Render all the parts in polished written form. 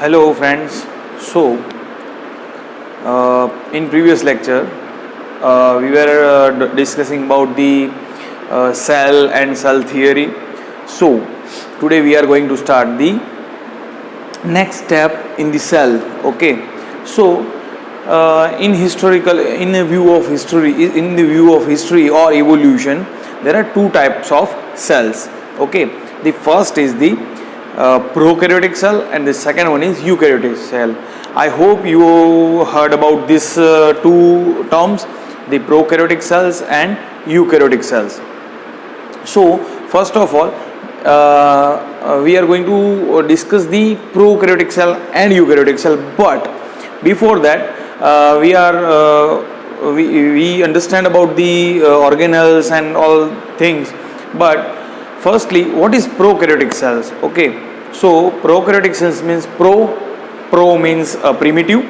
Hello friends. So in previous lecture we were discussing about the cell and cell theory. So today we are going to start the next step in the cell. Okay. So in the view of history or evolution, there are two types of cells. Okay. The first is the prokaryotic cell and the second one is eukaryotic cell. I hope you heard about these two terms, the prokaryotic cells and eukaryotic cells. So first of all, we are going to discuss the prokaryotic cell and eukaryotic cell, but before that we understand about the organelles and all things. But firstly, what is prokaryotic cells? Okay, so prokaryotic cells means pro means primitive,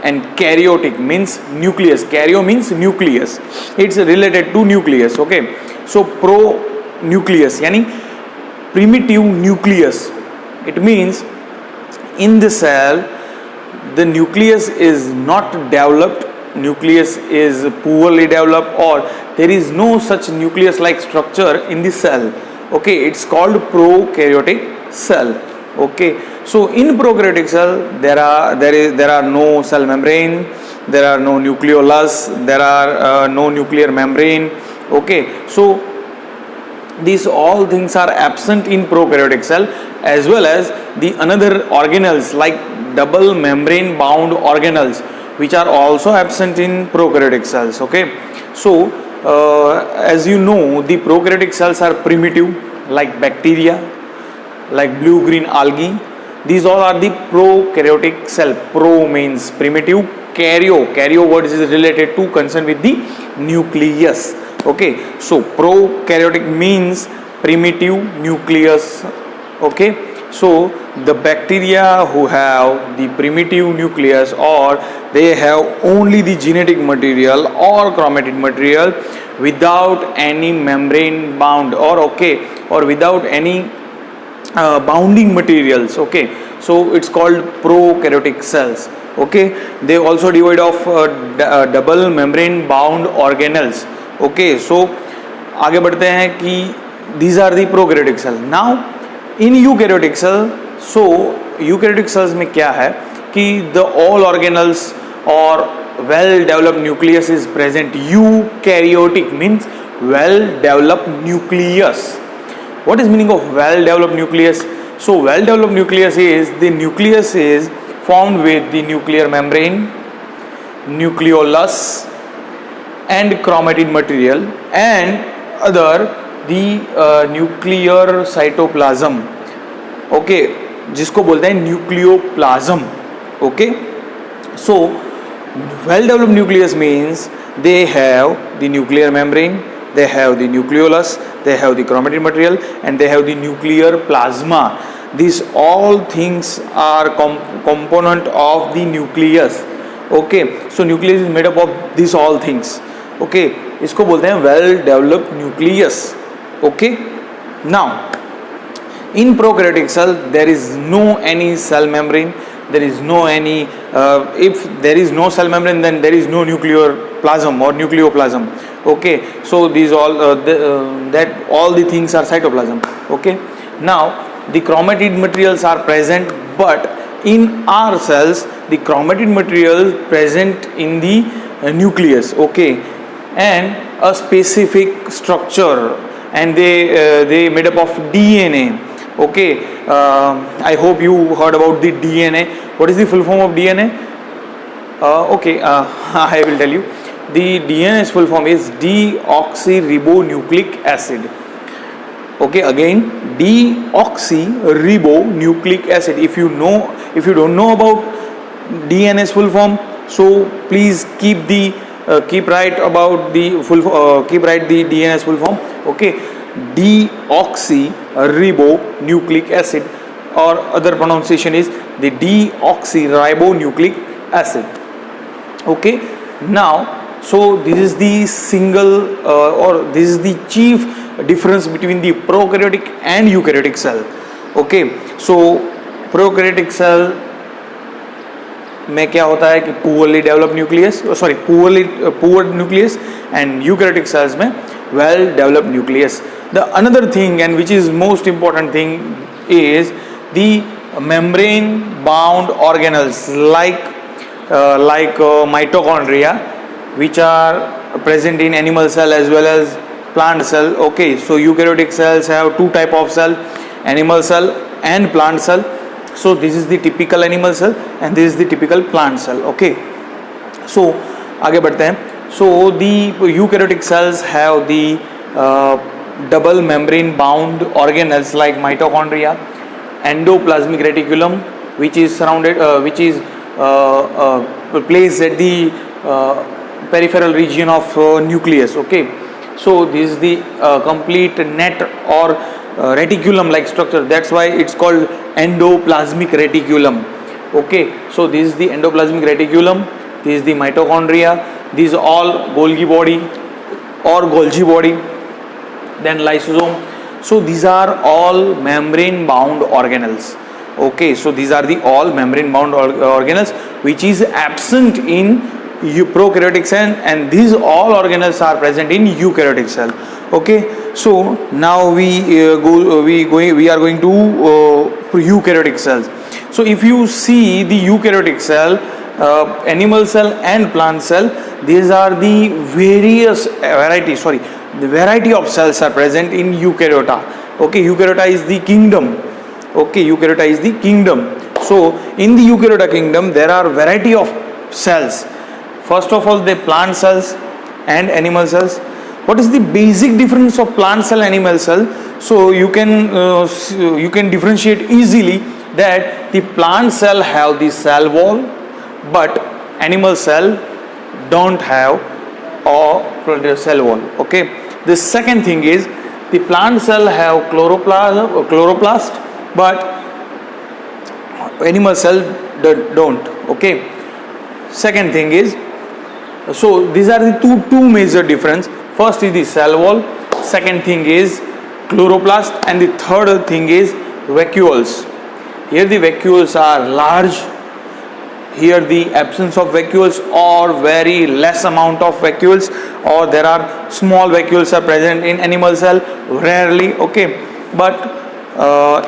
and karyotic means nucleus. Karyo means nucleus. It's related to nucleus. Okay, so pro nucleus yani primitive nucleus. It means in the cell the nucleus is not developed, nucleus is poorly developed, or there is no such nucleus like structure in the cell. Okay, it's called prokaryotic cell. Okay, so in prokaryotic cell there are no cell membrane, there are no nucleolus, there are no nuclear membrane. Okay, so these all things are absent in prokaryotic cell, as well as the another organelles like double membrane bound organelles, which are also absent in prokaryotic cells. Okay, so as you know, the prokaryotic cells are primitive, like bacteria, like blue green algae. These all are the prokaryotic cell. Pro means primitive, karyo word is related to concern with the nucleus. Okay, so prokaryotic means primitive nucleus. Okay, so the bacteria who have the primitive nucleus, or they have only the genetic material or chromatid material without any membrane bound, or without any bounding materials. Okay, so it's called prokaryotic cells. Okay, they also divide of double membrane bound organelles. Okay, so आगे बढ़ते हैं कि these are the prokaryotic cell. Now in eukaryotic cell, so eukaryotic cells में क्या है कि the all organelles or well developed nucleus is present. Eukaryotic means well developed nucleus. What is meaning of well developed nucleus? So well developed nucleus is the nucleus is formed with the nuclear membrane, nucleolus and chromatid material, and other the nuclear cytoplasm. Okay, जिसको बोलते हैं nucleoplasm. Okay, so well developed nucleus means they have the nuclear membrane, they have the nucleolus, they have the chromatid material, and they have the nuclear plasma. These all things are component of the nucleus. Okay, so nucleus is made up of these all things. Okay, इसको बोलते हैं well developed nucleus. Okay, now in prokaryotic cell there is no any cell membrane, there is no any if there is no cell membrane, then there is no nuclear plasm or nucleoplasm. Okay, so these all that all the things are cytoplasm. Okay, now the chromatid materials are present, but in our cells the chromatid material present in the nucleus. Okay, and a specific structure, and they made up of DNA. Okay, I hope you heard about the DNA. What is the full form of DNA? Okay, I will tell you. The DNA's full form is deoxyribonucleic acid. Okay, again, deoxyribonucleic acid. If you don't know about DNA's full form, so please keep write about the keep write the DNA's full form. Okay, deoxyribonucleic acid, or other pronunciation is the deoxyribonucleic acid. Okay, now so this is the single or this is the chief difference between the prokaryotic and eukaryotic cell. Okay, so prokaryotic cell में क्या होता है कि poorly develop nucleus, sorry poor nucleus, and eukaryotic cells में well develop nucleus. The another thing and which is most important thing is the membrane bound organelles like mitochondria, which are present in animal cell as well as plant cell. Okay, so eukaryotic cells have two type of cell, animal cell and plant cell. So this is the typical animal cell and this is the typical plant cell. Okay, so आगे बढ़ते हैं. So the eukaryotic cells have the double membrane bound organelles like mitochondria, endoplasmic reticulum, which is surrounded placed at the peripheral region of nucleus. Okay, so this is the complete net or reticulum like structure, that's why it's called endoplasmic reticulum. Okay, so this is the endoplasmic reticulum, this is the mitochondria, these are all Golgi body or Golgi body, then lysosome. So these are all membrane bound organelles. Okay, so these are the all membrane bound organelles which is absent in prokaryotic cell, and these all organelles are present in eukaryotic cell. Okay, so now we are going to eukaryotic cells. So if you see the eukaryotic cell, animal cell and plant cell, these are the the variety of cells are present in eukaryota. Okay, eukaryota is the kingdom. Okay, eukaryota is the kingdom. So in the eukaryota kingdom there are variety of cells. First of all, the plant cells and animal cells. What is the basic difference of plant cell and animal cell? So you can differentiate easily that the plant cell have the cell wall, but animal cell don't have a cell wall. Okay, the second thing is the plant cell have chloroplast, but animal cell don't. Okay, second thing is, so these are the two major difference. First is the cell wall, second thing is chloroplast, and the third thing is vacuoles. Here the vacuoles are large, here the absence of vacuoles or very less amount of vacuoles, or there are small vacuoles are present in animal cell rarely. Okay, but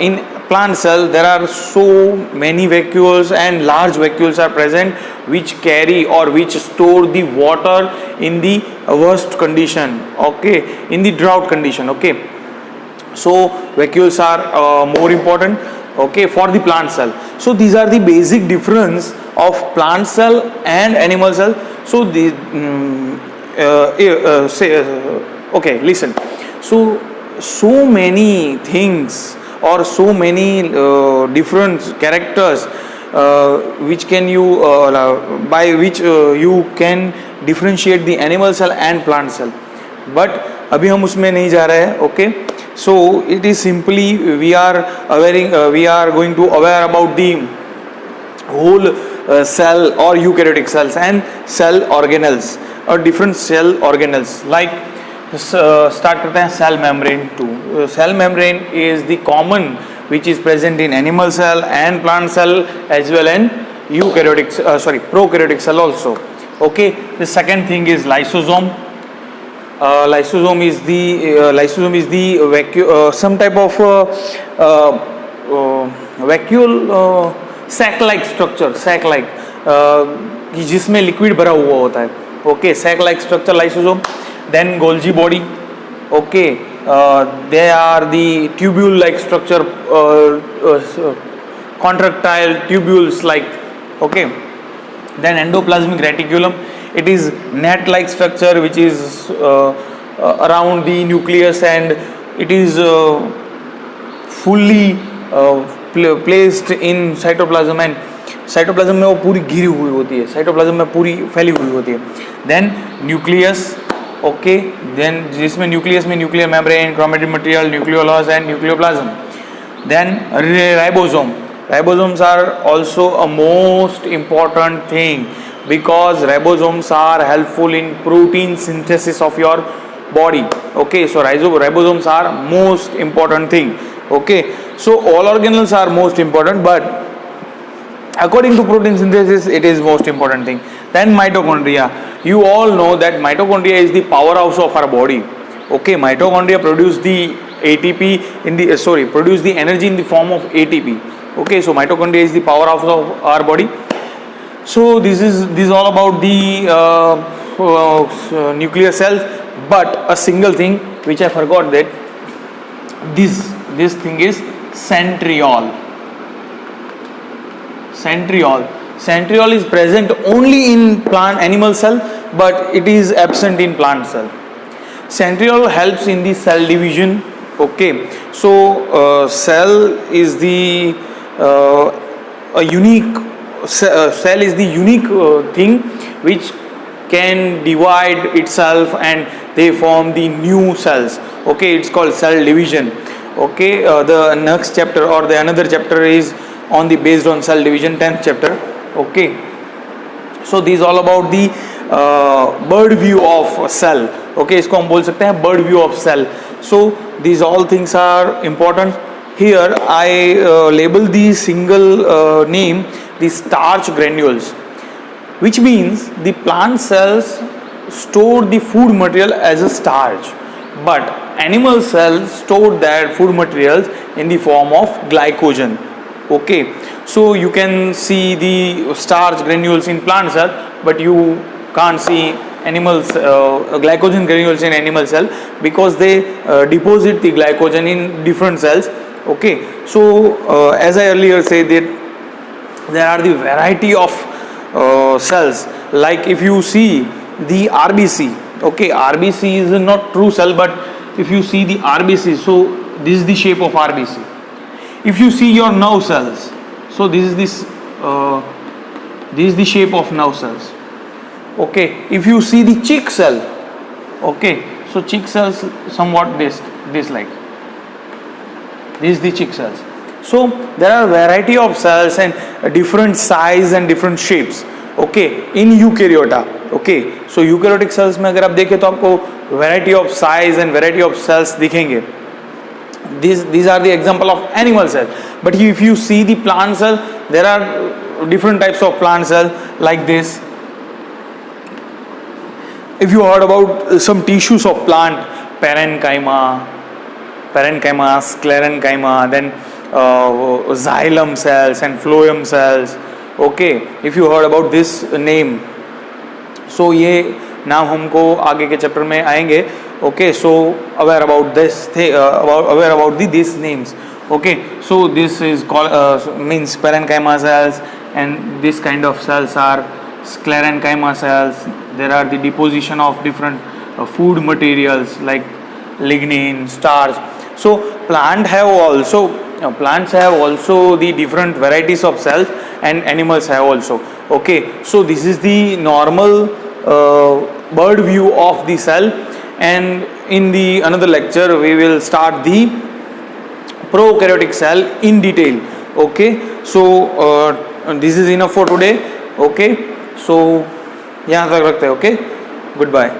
in plant cell there are so many vacuoles and large vacuoles are present which carry or which store the water in the worst condition. Okay, in the drought condition. Okay, so vacuoles are more important. Okay, for the plant cell. So these are the basic difference of plant cell and animal cell. So the okay, listen. So many things or so many different characters which can you by which you can differentiate the animal cell and plant cell, but अभी हम उसमें नहीं जा रहे हैं. Okay, so it is simply we are going to aware about the whole cell or eukaryotic cells and cell organelles or different cell organelles. Like start करते हैं cell membrane too. Cell membrane is the common which is present in animal cell and plant cell as well and prokaryotic cell also. Okay, the second thing is lysosome. Lysosome is the some type of vacuole sac like structure, sac like जिसमें liquid भरा हुआ होता है. Okay, sac like structure lysosome. Then Golgi body. Okay, they are the tubule like structure, contractile tubules like. Okay, then endoplasmic reticulum. It is net like structure which is around the nucleus, and it is fully placed in cytoplasm, and cytoplasm में वो पूरी घिरी हुई होती है, cytoplasm में पूरी फैली हुई होती है. Then nucleus. Okay, then जिसमें nucleus में nuclear membrane, chromatin material, nucleolus and nucleoplasm. Then ribosome. Ribosomes are also a most important thing because ribosomes are helpful in protein synthesis of your body. Okay, so ribosomes are most important thing. Okay, so all organelles are most important, but According to protein synthesis, it is most important thing. Then mitochondria. You all know that mitochondria is the powerhouse of our body. Okay, mitochondria produce the ATP in the produce the energy in the form of ATP. Okay, so mitochondria is the powerhouse of our body. So this is all about the nuclear cells. But a single thing which I forgot, that this thing is centriole. Centriole is present only in animal cell, but it is absent in plant cell. Centriole helps in the cell division. Okay, so cell is the a unique cell is the unique thing which can divide itself and they form the new cells. Okay, it's called cell division. Okay, the next chapter or the another chapter is on the based on cell division, 10th chapter. Okay, so this is all about the bird view of cell. Okay, इसको हम बोल सकते हैं bird view of cell. So these all things are important. Here I label the single name the starch granules, which means the plant cells store the food material as a starch, but animal cells store their food materials in the form of glycogen. Okay, so you can see the starch granules in plant cell, but you can't see animals glycogen granules in animal cell because they deposit the glycogen in different cells. Okay, so as I earlier said that there are the variety of cells. Like if you see the RBC, okay, RBC is not true cell, but if you see the RBC, so this is the shape of RBC. If you see your nerve cells, so this is the shape of nerve cells. Okay, if you see the chick cell, okay, so chick cells somewhat this like this is the chick cells. So there are variety of cells and different size and different shapes. Okay, in eukaryota. Okay, so eukaryotic cells में अगर आप देखें तो आपको variety of size and variety of cells दिखेंगे. These are the example of animal cell. But if you see the plant cell, there are different types of plant cell like this. If you heard about some tissues of plant, parenchyma, sclerenchyma, then xylem cells and phloem cells. Okay, if you heard about this name, so ये नाम हमको आगे के chapter में आएंगे. Okay, so aware about this aware about these names. Okay, so this is called means parenchyma cells, and this kind of cells are sclerenchyma cells. There are the deposition of different food materials like lignin, starch. So plants have also the different varieties of cells, and animals have also. Okay, so this is the normal bird view of the cell, and in the another lecture we will start the prokaryotic cell in detail. Okay, so this is enough for today. Okay, so यहाँ तक रखते हैं. Okay, goodbye.